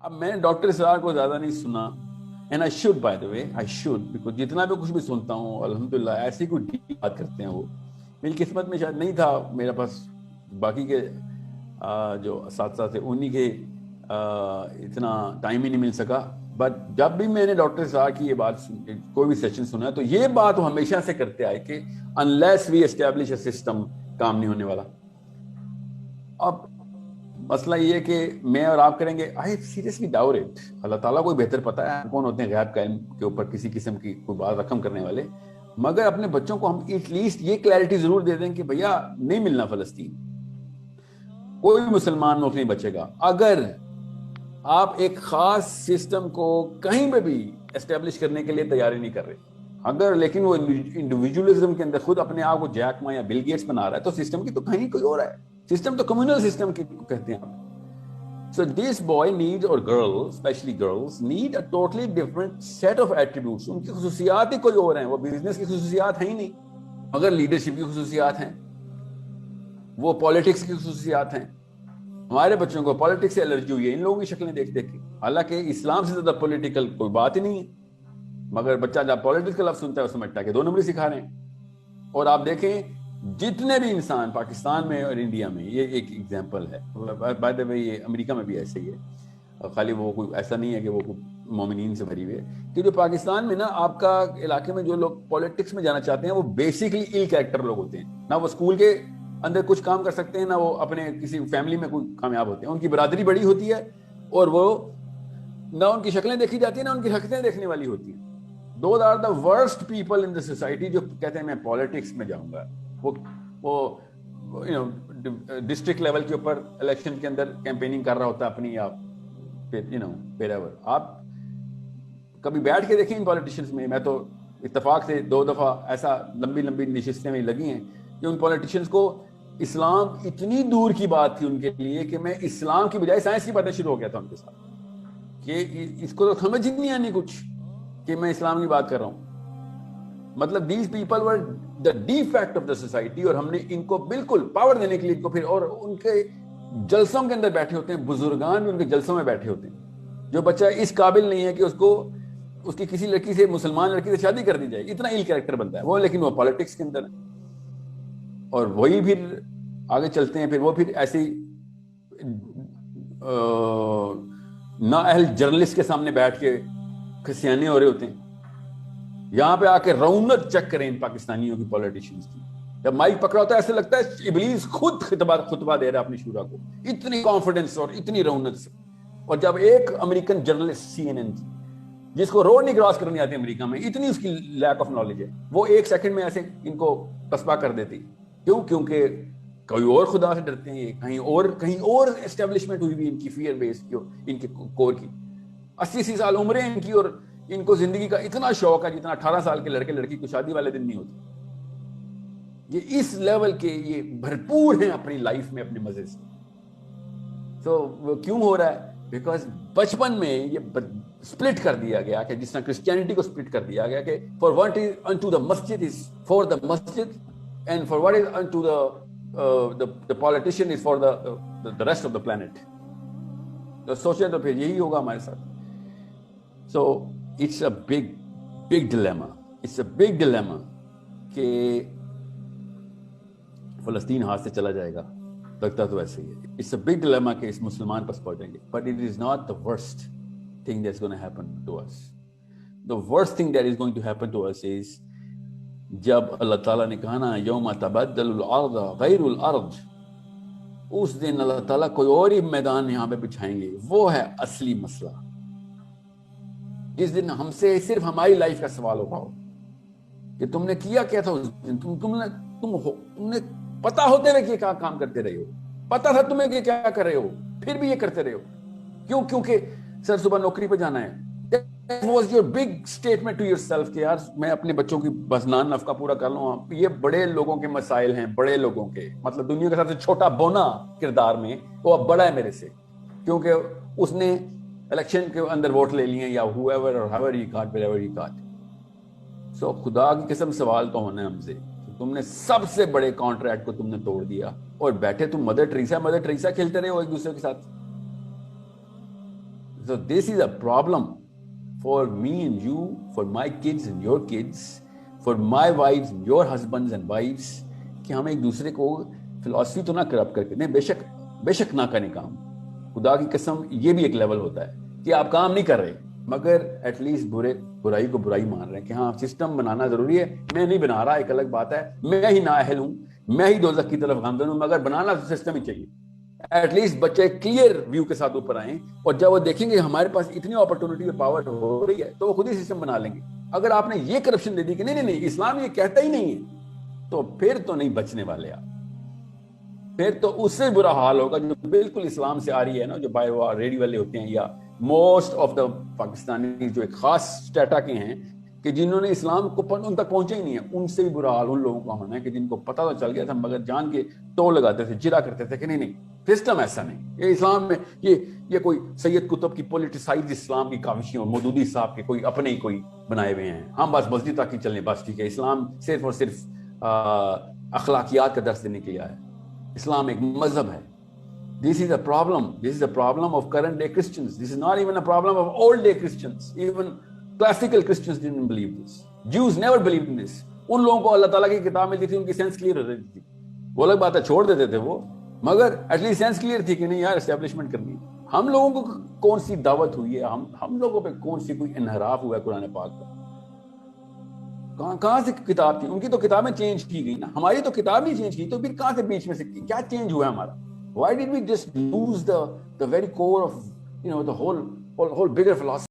اب میں نے ڈاکٹر اسرار کو زیادہ نہیں سنا، and I should, by the way I should, because جتنا بھی کچھ بھی سنتا ہوں الحمدللہ ایسی کوئی ڈیپ بات کرتے ہیں وہ میری قسمت میں شاید نہیں تھا، میرے پاس باقی کے جو اساتذہ تھے انہی کے اتنا ٹائم ہی نہیں مل سکا. بٹ جب بھی میں نے ڈاکٹر اسرار کی یہ بات کوئی بھی سیشن سنا تو یہ بات وہ ہمیشہ سے کرتے آئے کہ unless we establish a system کام نہیں ہونے والا. اب مسئلہ یہ ہے کہ میں اور آپ کریں گے، I seriously doubt it. اللہ تعالیٰ کو بہتر پتا ہے کون ہوتے ہیں غیب کا علم کے اوپر کسی قسم کی کوئی بات رقم کرنے والے، مگر اپنے بچوں کو ہم ایٹ لیسٹ یہ کلیئرٹی ضرور دے دیں کہ بھیا نہیں ملنا فلسطین، کوئی مسلمان ملک نہیں بچے گا اگر آپ ایک خاص سسٹم کو کہیں پہ بھی اسٹیبلش کرنے کے لیے تیاری نہیں کر رہے. اگر لیکن وہ انڈیویجولزم کے اندر خود اپنے آپ کو جیک ما یا بل گیٹس بنا رہا ہے تو سسٹم کی تو کہیں کوئی اور ہے. سسٹم تو کمیونل سسٹم کی کہتے ہیں آپ. So this boy needs, or girl, especially girls, need a totally different set of attributes. ان کی خصوصیات ہی کوئی اور ہیں. وہ بزنس کی خصوصیات ہیں ہی نہیں، مگر لیڈرشپ کی خصوصیات ہیں، وہ پالیٹکس کی خصوصیات ہیں. ہمارے بچوں کو پالیٹکس سے الرجی ہوئی ہے ان لوگوں کی شکلیں دیکھ دیکھ کے، حالانکہ اسلام سے زیادہ پولیٹیکل کوئی بات ہی نہیں ہے، مگر بچہ جب پالیٹکس کا لفظ سنتا ہے وہ سمجھتا ہے کہ 2 نمبری سکھا رہے ہیں. اور آپ دیکھیں جتنے بھی انسان پاکستان میں اور انڈیا میں، یہ ایک ایگزامپل ہے، بائی دا وے یہ امریکہ میں بھی ایسے ہی ہے، خالی وہ کوئی ایسا نہیں ہے کہ وہ مومنین سے بھری ہوئے ہے، کہ جو پاکستان میں نا آپ کا علاقے میں جو لوگ پالیٹکس میں جانا چاہتے ہیں وہ بیسکلی ایل کریکٹر لوگ ہوتے ہیں. نہ وہ اسکول کے اندر کچھ کام کر سکتے ہیں، نہ وہ اپنے کسی فیملی میں کوئی کامیاب ہوتے ہیں. ان کی برادری بڑی ہوتی ہے اور وہ نہ ان کی شکلیں دیکھی جاتی ہیں نہ ان کی حرکتیں دیکھنے والی ہوتی ہیں. Those are the worst people in the society جو کہتے ہیں میں پالیٹکس میں جاؤں گا. وہ ڈسٹرکٹ لیول کے اوپر الیکشن کے اندر کیمپیننگ کر رہا ہوتا ہے اپنی، آپ کبھی بیٹھ کے دیکھیں ان پالیٹیشنز میں. میں تو اتفاق سے 2 دفعہ ایسا لمبی لمبی نشستیں میں لگی ہیں کہ ان پالیٹیشنز کو اسلام اتنی دور کی بات تھی ان کے لیے کہ میں اسلام کی بجائے سائنس کی باتیں شروع ہو گیا تھا ان کے ساتھ، کہ اس کو تو سمجھ ہی نہیں آنی کچھ کہ میں اسلام کی بات کر رہا ہوں. مطلب these people were the defect of the society، اور ہم نے ان کو بالکل پاور دینے کے لیے ان کو پھر، اور ان کے جلسوں کے اندر بیٹھے ہوتے ہیں، بزرگان بھی ان کے جلسوں میں بیٹھے ہوتے ہیں. جو بچہ اس قابل نہیں ہے کہ اس کو اس کی کسی لڑکی سے، مسلمان لڑکی سے شادی کر دی جائے، اتنا ایل کریکٹر بنتا ہے وہ، لیکن وہ پالیٹکس کے اندر ہے. اور وہی پھر آگے چلتے ہیں، پھر وہ پھر ایسی نااہل جرنلسٹ کے سامنے بیٹھ کے کھسیانے ہو رہے ہوتے ہیں. یہاں پہ آ کے رونت چیک کریں ان پاکستانیوں کی پولیٹیشنز کی. جب مائک پکڑا ہوتا ہے ایسے لگتا ہے ابلیس خود خطبہ دے رہا ہے اپنی شورا کو، اتنی کانفیڈنس اور اتنی رونت سے. اور جب ایک امریکن جرنلسٹ CNN جس کو روڈ نہیں کراس کرنی آتی امریکہ میں، اتنی اس کی لیک آف نالج ہے، وہ 1 سیکنڈ میں ایسے ان کو تسبیح کر دیتی. کیوں؟ کیونکہ کوئی اور خدا سے ڈرتے ہیں، کہیں اور اسٹیبلشمنٹ ہوئی ہوئی ان کی فیئر بیس کی، ان کے کور کی. 80 سال عمریں ان کی، اور ان کو زندگی کا اتنا شوق ہے جتنا 18 سال کے لڑکے لڑکی کو شادی والے دن نہیں ہوتے. یہ اس لیول کے یہ بھرپور ہیں اپنی لائف میں اپنے مزے سے. تو وہ کیوں ہو رہا ہے؟ بیکاز بچپن میں یہ سپلٹ کر دیا گیا کہ جس طرح کرسچینٹی کو سپلٹ کر دیا گیا کہ for what is into the masjid is for the masjid, and for what is into the politician is for the rest of the planet. تو سوچیں تو پھر یہی ہوگا ہمارے ساتھ. So it's a big dilemma. It's a big dilemma کہ فلسطین ہاتھ سے چلا جائے گا، لگتا تو ایسے ہی ہے. It's a big dilemma کہ اس مسلمان پس پہنچیں گے. But it is not the worst thing that's going to happen to us. The worst thing that is going to happen to us is جب اللہ تعالیٰ نے کہا نا یوم تبدل الارض غیر الارض، اس دن اللہ تعالیٰ کوئی اور ہی میدان یہاں پہ بچھائیں گے. وہ ہے اصلی مسئلہ. جس دن ہم سے صرف ہماری لائف کا سوال ہوگا کہ تم نے کیا کیا تھا اس دن، تم نے پتا ہوتے ہوئے کہ کیا کام کرتے رہے ہو، پتا تھا تمہیں کہ کیا کر رہے ہو، پھر بھی یہ کرتے رہے ہو. کیوں؟ کیونکہ سر صبح نوکری پہ جانا ہے. That was your big statement to yourself کہ یار میں اپنے بچوں کی بس نان نفقہ پورا کر لوں. یہ بڑے لوگوں کے مسائل ہیں، بڑے لوگوں کے، مطلب دنیا کے سب سے چھوٹا بونا کردار میں وہ اب بڑا ہے میرے سے، کیونکہ اس نے الیکشن کے اندر ووٹ لے لیے، یا whoever or however he got, wherever he got. So خدا کی قسم سوال تو ہونا ہے ہم سے. تم نے سب سے بڑے کانٹریکٹ کو تم نے توڑ دیا اور بیٹھے تم مدر ٹریسا کھیلتے رہے ہو ایک دوسرے کے ساتھ. So this is a problem for me and you, for my kids and your kids, for my wives and your husbands and wives, کہ ہم ایک دوسرے کو فلسفی تو نہ کرپٹ کر کے نہیں, بے شک نہ کریں کام. خدا کی قسم یہ بھی ایک لیول ہوتا ہے کہ آپ کام نہیں کر رہے مگر ایٹ لیسٹ برائی کو برائی مان رہے ہیں کہ ہاں سسٹم بنانا ضروری ہے. میں نہیں بنا رہا, ایک الگ بات ہے, میں ہی نااہل ہوں, میں ہی دوزخ کی طرف گامزن ہوں, مگر بنانا سسٹم ہی چاہیے. ایٹ لیسٹ بچے کلیئر ویو کے ساتھ اوپر آئیں, اور جب وہ دیکھیں گے ہمارے پاس اتنی اپرچونٹی اور پاور ہو رہی ہے تو وہ خود ہی سسٹم بنا لیں گے. اگر آپ نے یہ کرپشن دے دی کہ نہیں اسلام یہ کہتا ہی نہیں ہے, تو پھر تو نہیں بچنے والے آپ. پھر تو اس سے برا حال ہوگا جو بالکل اسلام سے آ رہی ہے نا, جو بائی ریڈی والے ہوتے ہیں یا موسٹ آف دا پاکستانی جو ایک خاص اسٹیٹا کے ہیں کہ جنہوں نے اسلام کو ان تک پہنچے ہی نہیں ہے, ان سے بھی برا حال ان لوگوں کا ہونا ہے کہ جن کو پتہ تو چل گیا تھا مگر جان کے تو لگاتے تھے, جرا کرتے تھے کہ نہیں سسٹم ایسا نہیں, یہ اسلام میں یہ کوئی سید قطب کی پولیٹیسائز اسلام کی کاوشیں اور مودودی صاحب کے کوئی اپنے ہی کوئی بنائے ہوئے ہیں, ہم بس مسجد تک ہی چلنے بس ٹھیک ہے. اسلام صرف اور صرف اخلاقیات کا درس دینے کے لیے ہے. اسلام ایک مذہب ہے. This is a problem. This is a problem of current day Christians. This is not even a problem of old day Christians. Even classical Christians didn't believe this. Jews never believed in this. ان لوگوں کو اللہ تعالیٰ کی کتاب ملتی تھی, ان کی sense clear ہو رہی تھی, وہ الگ بات ہے چھوڑ دیتے تھے وہ, مگر ایٹ لیسٹ سینس کلیئر تھی کہ نہیں یار اسٹیبلشمنٹ کرنی. ہم لوگوں کو کون سی دعوت ہوئی ہے, ہم لوگوں پہ کون سی کوئی انحراف ہوا ہے قرآن پاک کا؟ کہاں سے کتاب تھی؟ ان کی تو کتابیں چینج کی گئی نا, ہماری تو کتاب نہیں چینج کی, تو پھر کہاں سے بیچ میں سے کیا چینج ہوا ہے ہمارا؟ Why did we just lose the very core of the whole bigger philosophy?